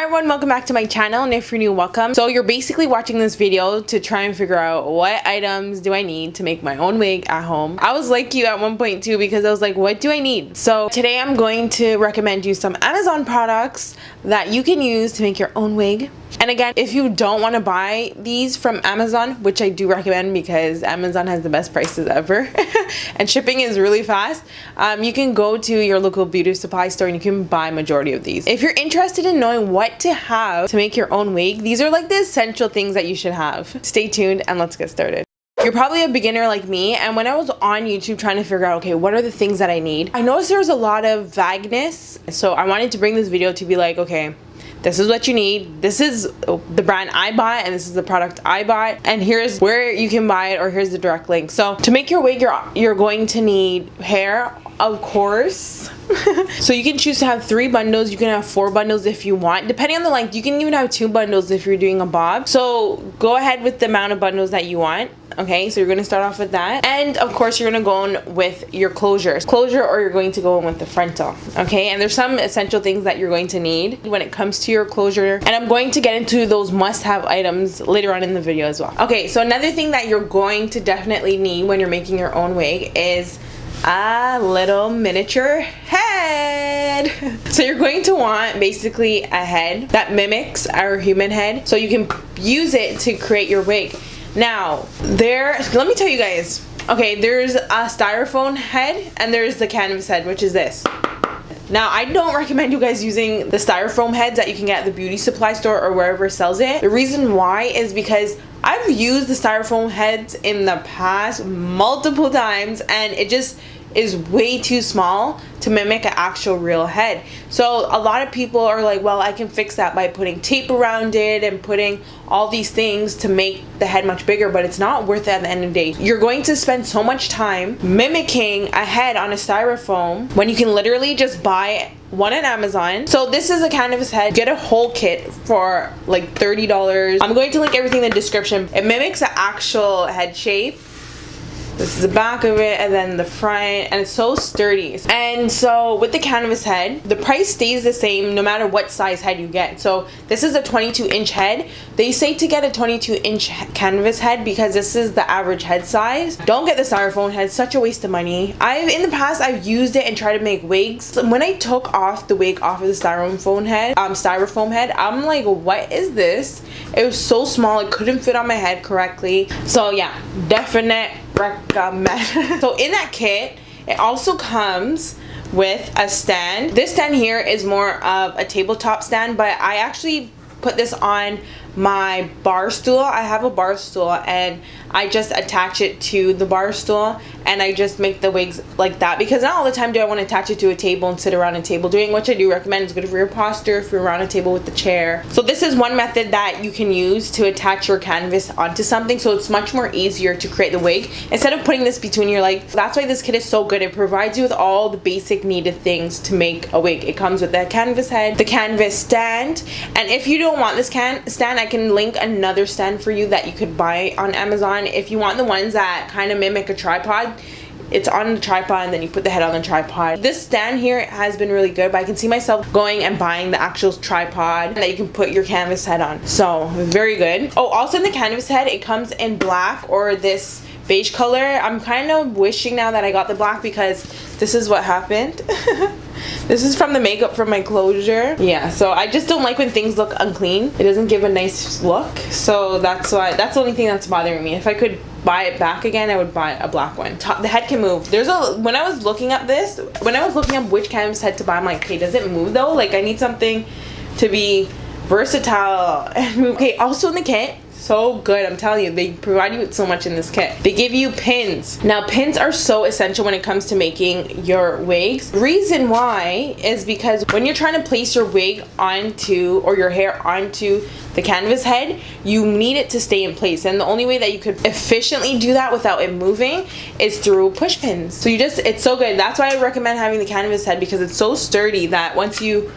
Hi everyone, welcome back to my channel, and if you're new, welcome. So you're basically watching this video to try and figure out what items do I need to make my own wig at home. I was like you at one point too, because I was like, what do I need? So today I'm going to recommend you some Amazon products that you can use to make your own wig. And again, if you don't want to buy these from Amazon, which I do recommend because Amazon has the best prices ever and shipping is really fast, you can go to your local beauty supply store and you can buy majority of these. If you're interested in knowing what to have to make your own wig, these are like the essential things that you should have. Stay tuned and let's get started. You're probably a beginner like me, and when I was on YouTube trying to figure out, okay, what are the things that I need, I noticed there was a lot of vagueness. So I wanted to bring this video to be like, okay, this is what you need, this is the brand I bought, and this is the product I bought, and here's where you can buy it, or here's the direct link. So to make your wig, you're going to need hair, of course. So you can choose to have 3 bundles, you can have 4 bundles if you want, depending on the length. You can even have 2 bundles if you're doing a bob. So go ahead with the amount of bundles that you want. Okay, so you're going to start off with that, and of course you're going to go in with your closure, or you're going to go in with the frontal. Okay, and there's some essential things that you're going to need when it comes to your closure, and I'm going to get into those must-have items later on in the video as well. Okay, so another thing that you're going to definitely need when you're making your own wig is a little miniature head. So you're going to want basically a head that mimics our human head, so you can use it to create your wig. Now, let me tell you guys, okay, there's a styrofoam head and there's the canvas head, which is this. Now, I don't recommend you guys using the styrofoam heads that you can get at the beauty supply store or wherever sells it. The reason why is because I've used the styrofoam heads in the past multiple times, and it just is way too small to mimic an actual real head. So a lot of people are like, well, I can fix that by putting tape around it and putting all these things to make the head much bigger, but it's not worth it at the end of the day. You're going to spend so much time mimicking a head on a styrofoam when you can literally just buy one on Amazon. So this is a canvas head. Get a whole kit for like $30. I'm going to link everything in the description. It mimics an actual head shape. This is the back of it, and then the front, and it's so sturdy. And so with the canvas head, the price stays the same no matter what size head you get. So this is a 22-inch head. They say to get a 22-inch canvas head because this is the average head size. Don't get the styrofoam head, such a waste of money. In the past I've used it and tried to make wigs. When I took off the wig off of the styrofoam head, I'm like, what is this? It was so small, it couldn't fit on my head correctly. So yeah, definite recommend. So in that kit, it also comes with a stand. This stand here is more of a tabletop stand, but I actually put this on my bar stool. I have a bar stool and I just attach it to the bar stool, and I just make the wigs like that, because not all the time do I want to attach it to a table and sit around a table doing, which I do recommend. It's good for your posture if you're around a table with the chair. So this is one method that you can use to attach your canvas onto something, so it's much more easier to create the wig instead of putting this between your legs. That's why this kit is so good. It provides you with all the basic needed things to make a wig. It comes with the canvas head, the canvas stand, and if you don't want this stand, I can link another stand for you that you could buy on Amazon. If you want the ones that kind of mimic a tripod, it's on the tripod and then you put the head on the tripod. This stand here has been really good, but I can see myself going and buying the actual tripod that you can put your canvas head on. So very good. Oh, also in the canvas head, it comes in black or this beige color. I'm kind of wishing now that I got the black, because this is what happened. This is from the makeup from my closure. Yeah, so I just don't like when things look unclean. It doesn't give a nice look. So that's why, that's the only thing that's bothering me. If I could buy it back again, I would buy a black one. The head can move. When I was looking up which canvas head to buy, I'm like, okay, does it move though? Like, I need something to be versatile and move. Okay, also in the kit, so good, I'm telling you, they provide you with so much in this kit. They give you pins. Now, pins are so essential when it comes to making your wigs. Reason why is because when you're trying to place your wig onto, or your hair onto the canvas head, you need it to stay in place, and the only way that you could efficiently do that without it moving is through push pins. So it's so good. That's why I recommend having the canvas head, because it's so sturdy that once you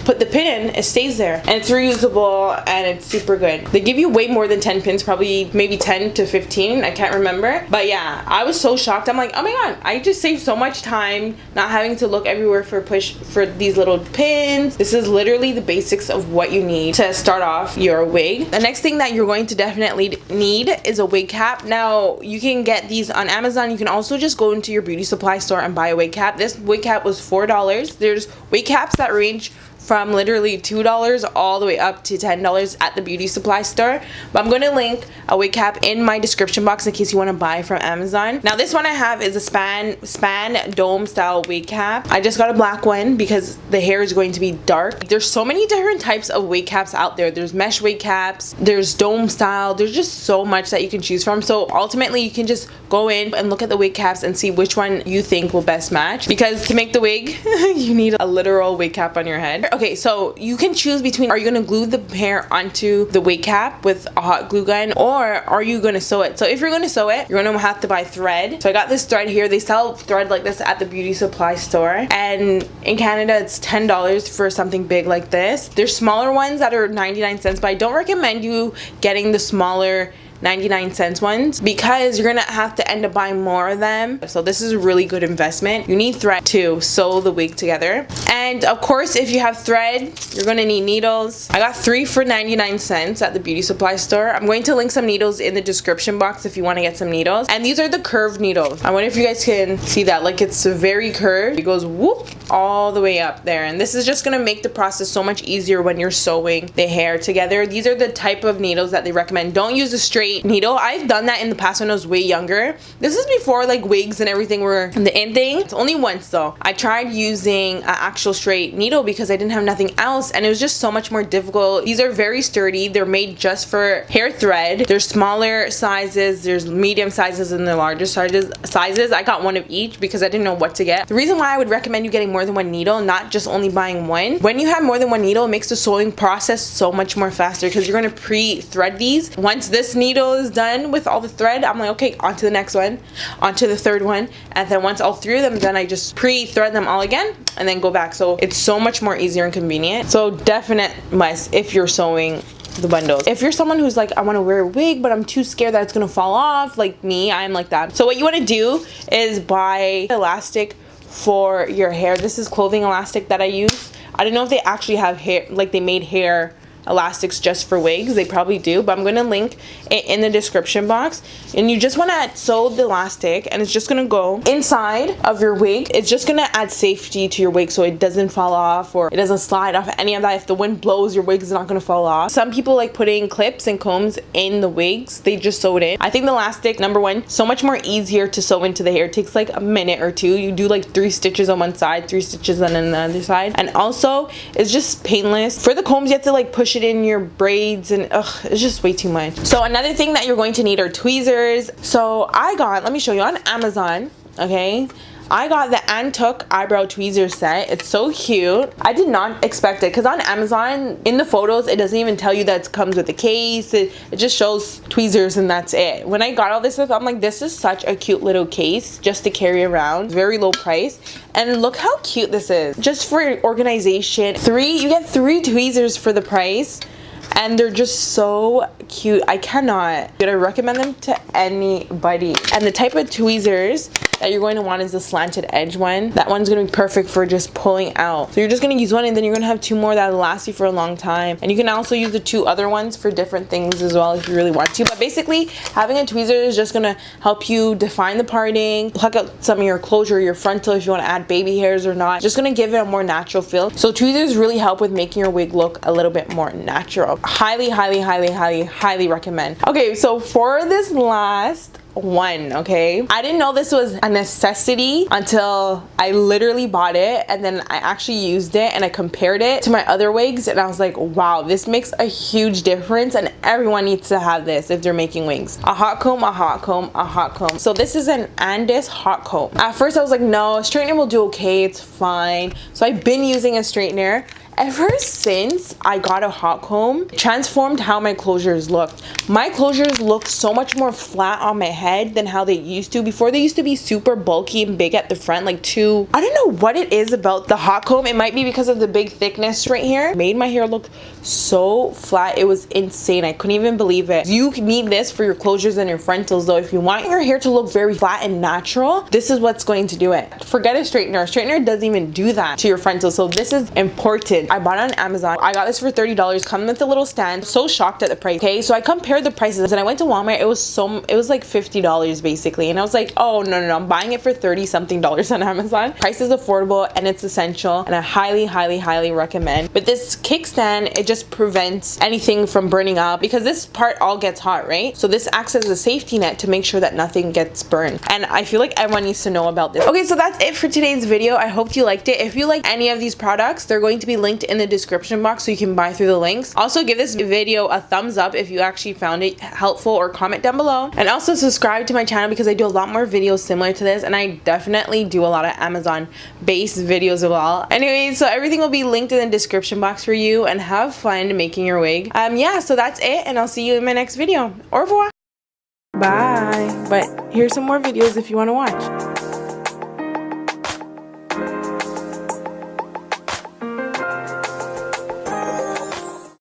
just put the pin in, it stays there, and it's reusable and it's super good. They give you way more than 10 pins, probably maybe 10 to 15, I can't remember. But yeah, I was so shocked. I'm like, oh my god, I just saved so much time not having to look everywhere for these little pins. This is literally the basics of what you need to start off your wig. The next thing that you're going to definitely need is a wig cap. Now you can get these on Amazon. You can also just go into your beauty supply store and buy a wig cap. This wig cap was $4. There's wig caps that range from literally $2 all the way up to $10 at the beauty supply store. But I'm going to link a wig cap in my description box in case you want to buy from Amazon. Now this one I have is a span dome style wig cap. I just got a black one because the hair is going to be dark. There's so many different types of wig caps out there. There's mesh wig caps, there's dome style, there's just so much that you can choose from. So ultimately you can just go in and look at the wig caps and see which one you think will best match, because to make the wig you need a literal wig cap on your head. Okay, so you can choose between, are you going to glue the hair onto the wig cap with a hot glue gun, or are you going to sew it? So if you're going to sew it, you're going to have to buy thread. So I got this thread here. They sell thread like this at the beauty supply store, and in Canada it's $10 for something big like this. There's smaller ones that are 99 cents, but I don't recommend you getting the smaller 99-cent ones because you're gonna have to end up buying more of them. So this is a really good investment. You need thread to sew the wig together, and of course if you have thread you're gonna need needles. I got 3 for 99 cents at the beauty supply store. I'm going to link some needles in the description box if you want to get some needles, and these are the curved needles. I wonder if you guys can see that, like it's very curved. It goes whoop all the way up there, and this is just gonna make the process so much easier when you're sewing the hair together. These are the type of needles that they recommend. Don't use a straight needle. I've done that in the past when I was way younger. This is before like wigs and everything were the in thing. It's only once though. I tried using an actual straight needle because I didn't have nothing else, and it was just so much more difficult. These are very sturdy. They're made just for hair thread. There's smaller sizes, there's medium sizes, and the larger sizes. I got one of each because I didn't know what to get. The reason why I would recommend you getting more than one needle, not just only buying one, when you have more than one needle, it makes the sewing process so much more faster because you're going to pre-thread these. Once this needle is done with all the thread, I'm like, okay, on to the next one, on to the third one, and then once all 3 of them done, I just pre-thread them all again and then go back. So it's so much more easier and convenient. So definite must if you're sewing the bundles. If you're someone who's like, I want to wear a wig but I'm too scared that it's gonna fall off, like me, I'm like that. So what you want to do is buy elastic for your hair. This is clothing elastic that I use. I don't know if they actually have hair, like they made hair elastics just for wigs. They probably do, but I'm going to link it in the description box. And you just want to sew the elastic, and it's just going to go inside of your wig. It's just going to add safety to your wig so it doesn't fall off or it doesn't slide off, any of that. If the wind blows, your wig is not going to fall off. Some people like putting clips and combs in the wigs. They just sew it in. I think the elastic, number one, so much more easier to sew into the hair. It takes like a minute or two. You do like 3 stitches on one side, 3 stitches on the other side, and also it's just painless. For the combs, you have to like push it in your braids, and it's just way too much. So another thing that you're going to need are tweezers. So I got, let me show you on Amazon, okay, I got the Antuk eyebrow tweezer set. It's so cute. I did not expect it because on Amazon, in the photos, it doesn't even tell you that it comes with a case. It just shows tweezers and that's it. When I got all this stuff, I'm like, this is such a cute little case just to carry around. Very low price. And look how cute this is. Just for organization. You get 3 tweezers for the price. And they're just so cute. I recommend them to anybody. And the type of tweezers that you're going to want is the slanted edge one. That one's going to be perfect for just pulling out. So you're just going to use one, and then you're going to have 2 more that'll last you for a long time. And you can also use the 2 other ones for different things as well if you really want to. But basically, having a tweezer is just going to help you define the parting, pluck out some of your closure, your frontal, if you want to add baby hairs or not. Just going to give it a more natural feel. So tweezers really help with making your wig look a little bit more natural. Highly, highly, highly, highly, highly recommend. Okay, so for this last one, okay, I didn't know this was a necessity until I literally bought it, and then I actually used it and I compared it to my other wigs, and I was like, wow, this makes a huge difference, and everyone needs to have this if they're making wigs. A hot comb, a hot comb, a hot comb. So this is an Andes hot comb. At first I was like, no, a straightener will do okay, it's fine. So I've been using a straightener, Ever since I got a hot comb, it transformed how my closures looked. My closures look so much more flat on my head than how they used to. Before, they used to be super bulky and big at the front, like too, I don't know what it is about the hot comb. It might be because of the big thickness right here. It made my hair look so flat. It was insane. I couldn't even believe it. You need this for your closures and your frontals though. If you want your hair to look very flat and natural, this is what's going to do it. Forget a straightener. A straightener doesn't even do that to your frontals, so this is important. I bought it on Amazon. I got this for $30. Come with a little stand. So shocked at the price. Okay, so I compared the prices and I went to Walmart. It was like $50 basically, and I was like, oh no, I'm buying it for $30 something on Amazon. Price is affordable and it's essential, and I highly recommend. But this kickstand, it just prevents anything from burning up because this part all gets hot, right? So this acts as a safety net to make sure that nothing gets burned, and I feel like everyone needs to know about this. Okay, so that's it for today's video. I hope you liked it. If you like any of these products, they're going to be linked in the description box so you can buy through the links. Also, give this video a thumbs up if you actually found it helpful, or comment down below, and also subscribe to my channel because I do a lot more videos similar to this, and I definitely do a lot of Amazon based videos as well. Anyway, so everything will be linked in the description box for you, and have fun making your wig. Yeah, so that's it, and I'll see you in my next video. Au revoir. Bye. But here's some more videos if you want to watch.